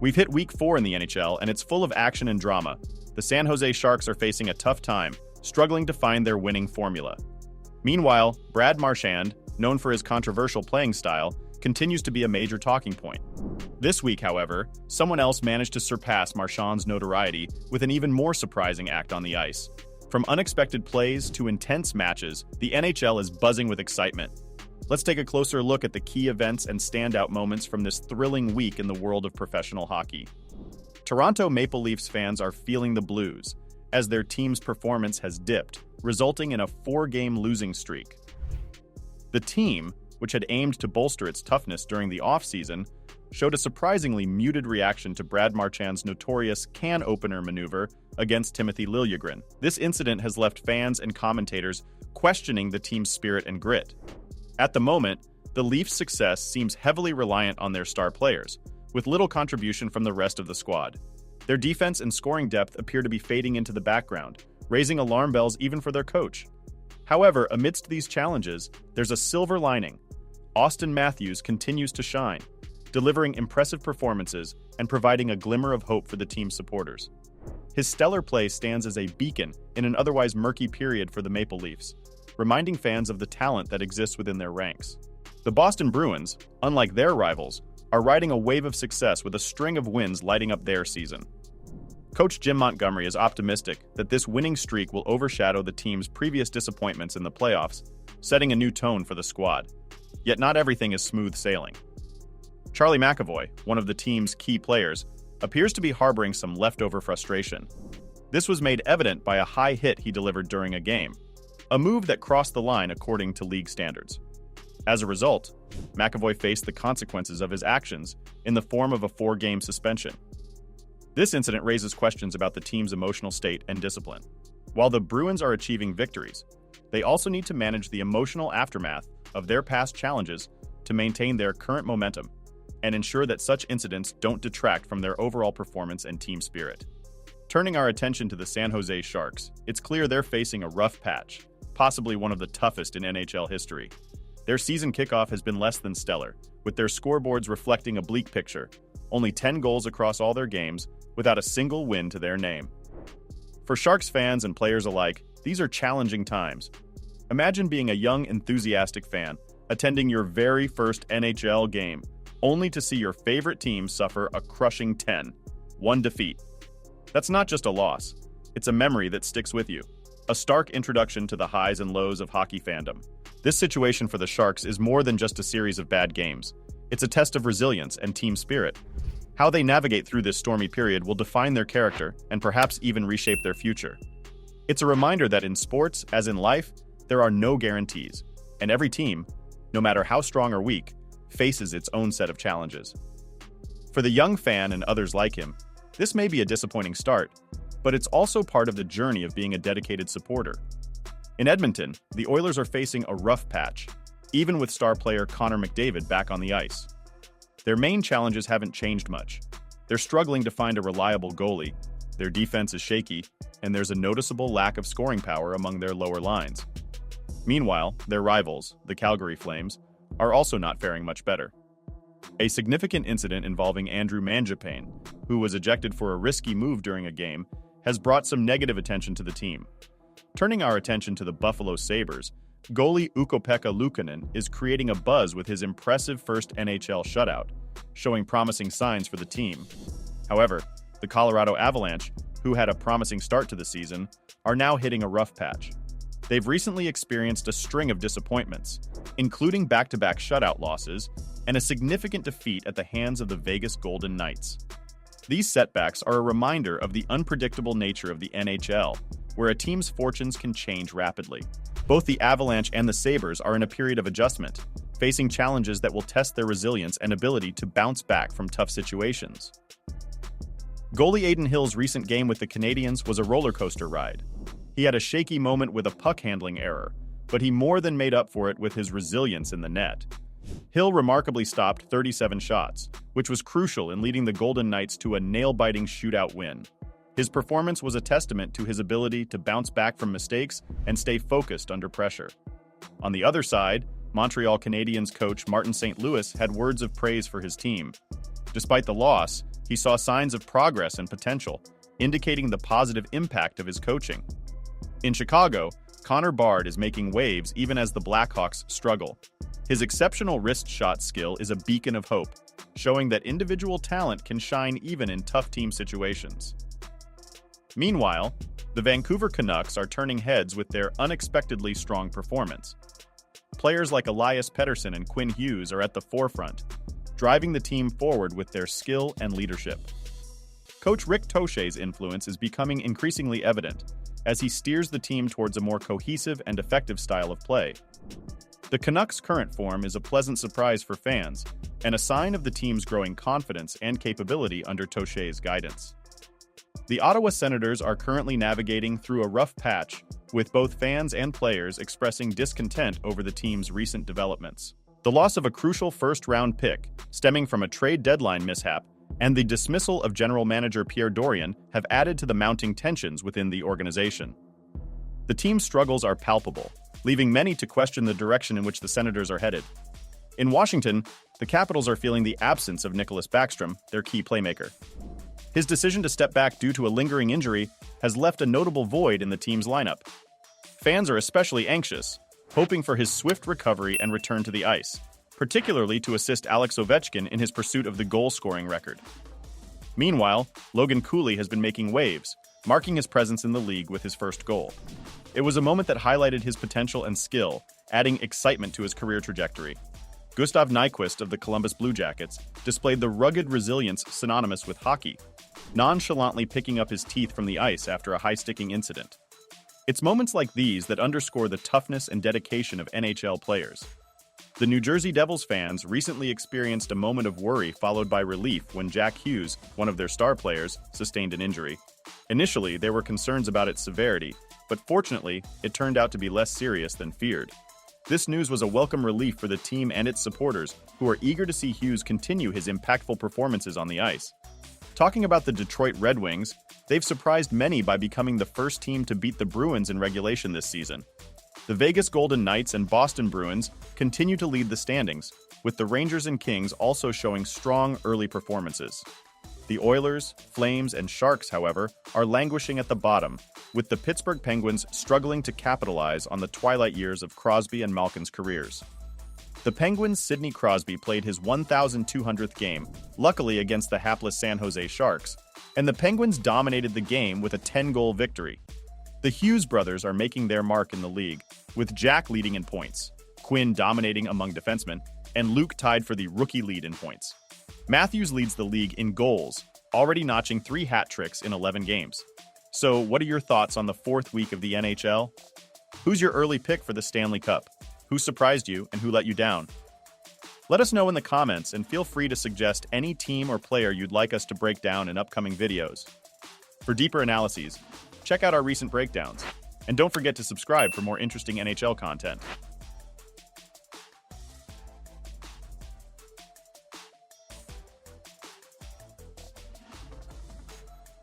We've hit week 4 in the NHL, and it's full of action and drama. The San Jose Sharks are facing a tough time, struggling to find their winning formula. Meanwhile, Brad Marchand, known for his controversial playing style, continues to be a major talking point. This week, however, someone else managed to surpass Marchand's notoriety with an even more surprising act on the ice. From unexpected plays to intense matches, the NHL is buzzing with excitement. Let's take a closer look at the key events and standout moments from this thrilling week in the world of professional hockey. Toronto Maple Leafs fans are feeling the blues, as their team's performance has dipped, resulting in a 4-game losing streak. The team, which had aimed to bolster its toughness during the offseason, showed a surprisingly muted reaction to Brad Marchand's notorious can-opener maneuver against Timothy Liljegren. This incident has left fans and commentators questioning the team's spirit and grit. At the moment, the Leafs' success seems heavily reliant on their star players, with little contribution from the rest of the squad. Their defense and scoring depth appear to be fading into the background, raising alarm bells even for their coach. However, amidst these challenges, there's a silver lining. Austin Matthews continues to shine, delivering impressive performances and providing a glimmer of hope for the team's supporters. His stellar play stands as a beacon in an otherwise murky period for the Maple Leafs, reminding fans of the talent that exists within their ranks. The Boston Bruins, unlike their rivals, are riding a wave of success with a string of wins lighting up their season. Coach Jim Montgomery is optimistic that this winning streak will overshadow the team's previous disappointments in the playoffs, setting a new tone for the squad. Yet not everything is smooth sailing. Charlie McAvoy, one of the team's key players, appears to be harboring some leftover frustration. This was made evident by a high hit he delivered during a game, a move that crossed the line according to league standards. As a result, McAvoy faced the consequences of his actions in the form of a 4-game suspension. This incident raises questions about the team's emotional state and discipline. While the Bruins are achieving victories, they also need to manage the emotional aftermath of their past challenges to maintain their current momentum and ensure that such incidents don't detract from their overall performance and team spirit. Turning our attention to the San Jose Sharks, it's clear they're facing a rough patch, possibly one of the toughest in NHL history. Their season kickoff has been less than stellar, with their scoreboards reflecting a bleak picture. Only 10 goals across all their games, without a single win to their name. For Sharks fans and players alike, these are challenging times. Imagine being a young, enthusiastic fan, attending your very first NHL game, only to see your favorite team suffer a crushing 10-1 defeat. That's not just a loss, it's a memory that sticks with you. A stark introduction to the highs and lows of hockey fandom. This situation for the Sharks is more than just a series of bad games. It's a test of resilience and team spirit. How they navigate through this stormy period will define their character and perhaps even reshape their future. It's a reminder that in sports, as in life, there are no guarantees, and every team, no matter how strong or weak, faces its own set of challenges. For the young fan and others like him, this may be a disappointing start, but it's also part of the journey of being a dedicated supporter. In Edmonton, the Oilers are facing a rough patch, even with star player Connor McDavid back on the ice. Their main challenges haven't changed much. They're struggling to find a reliable goalie, their defense is shaky, and there's a noticeable lack of scoring power among their lower lines. Meanwhile, their rivals, the Calgary Flames, are also not faring much better. A significant incident involving Andrew Mangiapane, who was ejected for a risky move during a game, has brought some negative attention to the team. Turning our attention to the Buffalo Sabres, goalie Ukko-Pekka Luukkonen is creating a buzz with his impressive first NHL shutout, showing promising signs for the team. However, the Colorado Avalanche, who had a promising start to the season, are now hitting a rough patch. They've recently experienced a string of disappointments, including back-to-back shutout losses and a significant defeat at the hands of the Vegas Golden Knights. These setbacks are a reminder of the unpredictable nature of the NHL, where a team's fortunes can change rapidly. Both the Avalanche and the Sabres are in a period of adjustment, facing challenges that will test their resilience and ability to bounce back from tough situations. Goalie Adin Hill's recent game with the Canadiens was a roller coaster ride. He had a shaky moment with a puck handling error, but he more than made up for it with his resilience in the net. Hill remarkably stopped 37 shots, which was crucial in leading the Golden Knights to a nail-biting shootout win. His performance was a testament to his ability to bounce back from mistakes and stay focused under pressure. On the other side, Montreal Canadiens coach Martin St. Louis had words of praise for his team. Despite the loss, he saw signs of progress and potential, indicating the positive impact of his coaching. In Chicago, Connor Bard is making waves even as the Blackhawks struggle. His exceptional wrist shot skill is a beacon of hope, showing that individual talent can shine even in tough team situations. Meanwhile, the Vancouver Canucks are turning heads with their unexpectedly strong performance. Players like Elias Pettersson and Quinn Hughes are at the forefront, driving the team forward with their skill and leadership. Coach Rick Toche's influence is becoming increasingly evident as he steers the team towards a more cohesive and effective style of play. The Canucks' current form is a pleasant surprise for fans and a sign of the team's growing confidence and capability under Toche's guidance. The Ottawa Senators are currently navigating through a rough patch, with both fans and players expressing discontent over the team's recent developments. The loss of a crucial first-round pick, stemming from a trade deadline mishap, and the dismissal of general manager Pierre Dorion have added to the mounting tensions within the organization. The team's struggles are palpable, leaving many to question the direction in which the Senators are headed. In Washington, the Capitals are feeling the absence of Nicholas Backstrom, their key playmaker. His decision to step back due to a lingering injury has left a notable void in the team's lineup. Fans are especially anxious, hoping for his swift recovery and return to the ice, particularly to assist Alex Ovechkin in his pursuit of the goal-scoring record. Meanwhile, Logan Cooley has been making waves, marking his presence in the league with his first goal. It was a moment that highlighted his potential and skill, adding excitement to his career trajectory. Gustav Nyquist of the Columbus Blue Jackets displayed the rugged resilience synonymous with hockey, nonchalantly picking up his teeth from the ice after a high-sticking incident. It's moments like these that underscore the toughness and dedication of NHL players. The New Jersey Devils fans recently experienced a moment of worry followed by relief when Jack Hughes, one of their star players, sustained an injury. Initially, there were concerns about its severity, but fortunately, it turned out to be less serious than feared. This news was a welcome relief for the team and its supporters, who are eager to see Hughes continue his impactful performances on the ice. Talking about the Detroit Red Wings, they've surprised many by becoming the first team to beat the Bruins in regulation this season. The Vegas Golden Knights and Boston Bruins continue to lead the standings, with the Rangers and Kings also showing strong early performances. The Oilers, Flames, and Sharks, however, are languishing at the bottom, with the Pittsburgh Penguins struggling to capitalize on the twilight years of Crosby and Malkin's careers. The Penguins' Sidney Crosby played his 1,200th game, luckily against the hapless San Jose Sharks, and the Penguins dominated the game with a 10-goal victory. The Hughes brothers are making their mark in the league, with Jack leading in points, Quinn dominating among defensemen, and Luke tied for the rookie lead in points. Matthews leads the league in goals, already notching 3 hat tricks in 11 games. So, what are your thoughts on the 4th week of the NHL? Who's your early pick for the Stanley Cup? Who surprised you and who let you down? Let us know in the comments and feel free to suggest any team or player you'd like us to break down in upcoming videos. For deeper analyses, check out our recent breakdowns, and don't forget to subscribe for more interesting NHL content.